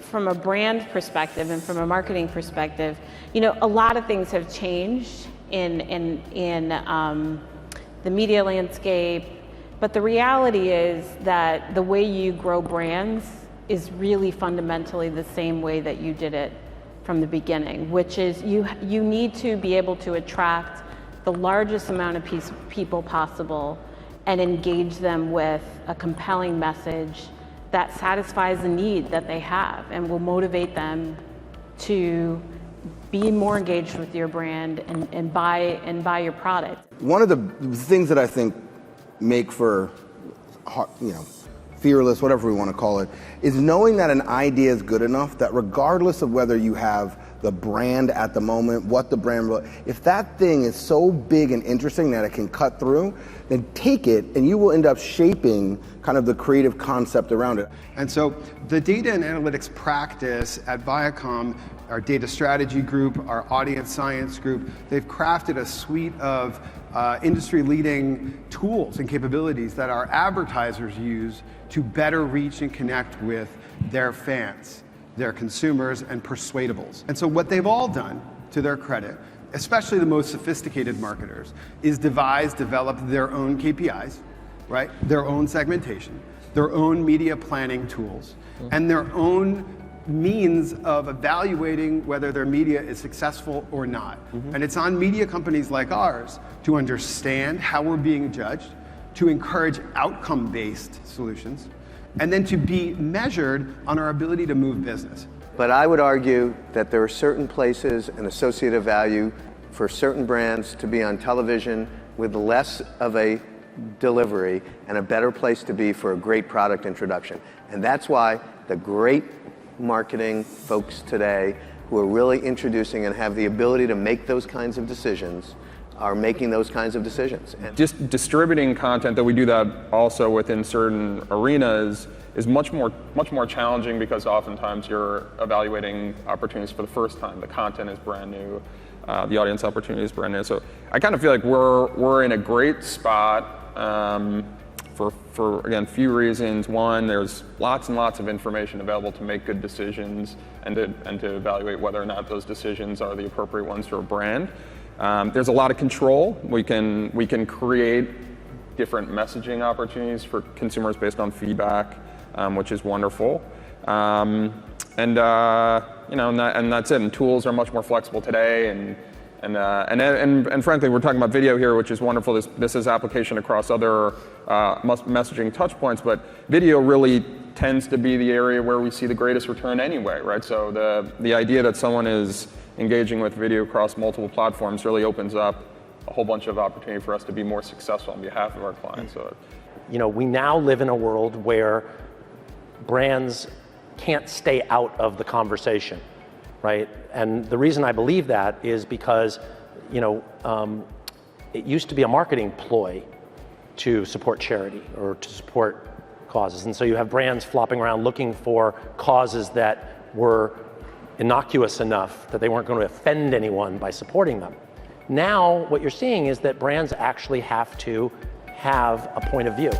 from a brand perspective and from a marketing perspective, you know, a lot of things have changed in the media landscape, but the reality is that the way you grow brands is really fundamentally the same way that you did it from the beginning, which is you need to be able to attract the largest amount of people possible and engage them with a compelling message that satisfies the need that they have and will motivate them to be more engaged with your brand and buy your product. One of the things that I think make for, you know, fearless, whatever we want to call it, is knowing that an idea is good enough that regardless of whether you have the brand at the moment, what the brand, if that thing is so big and interesting that it can cut through, then take it and you will end up shaping kind of the creative concept around it. And so the data and analytics practice at Viacom, our data strategy group, our audience science group, they've crafted a suite of industry-leading tools and capabilities that our advertisers use to better reach and connect with their fans, their consumers, and persuadables. And so what they've all done, to their credit, especially the most sophisticated marketers, is develop their own KPIs, right? Their own segmentation, their own media planning tools, and their own means of evaluating whether their media is successful or not. And it's on media companies like ours to understand how we're being judged, to encourage outcome-based solutions, and then to be measured on our ability to move business. But I would argue that there are certain places and associative value for certain brands to be on television with less of a delivery and a better place to be for a great product introduction. And that's why the great marketing folks today who are really introducing and have the ability to make those kinds of decisions are making those kinds of decisions. And just distributing content, that we do that also within certain arenas, is much more challenging because oftentimes you're evaluating opportunities for the first time. The content is brand new, the audience opportunity is brand new. So I kind of feel like we're in a great spot for again, few reasons. One, there's lots and lots of information available to make good decisions and to evaluate whether or not those decisions are the appropriate ones for a brand. There's a lot of control. We can create different messaging opportunities for consumers based on feedback, which is wonderful. And that's it. And tools are much more flexible today. And frankly, we're talking about video here, which is wonderful. This is application across other messaging touch points, but video really tends to be the area where we see the greatest return anyway, right? So the idea that someone is engaging with video across multiple platforms really opens up a whole bunch of opportunity for us to be more successful on behalf of our clients. So, you know, we now live in a world where brands can't stay out of the conversation, right? And the reason I believe that is because, you know, it used to be a marketing ploy to support charity or to support causes. And so you have brands flopping around looking for causes that were innocuous enough that they weren't going to offend anyone by supporting them. Now, what you're seeing is that brands actually have to have a point of view.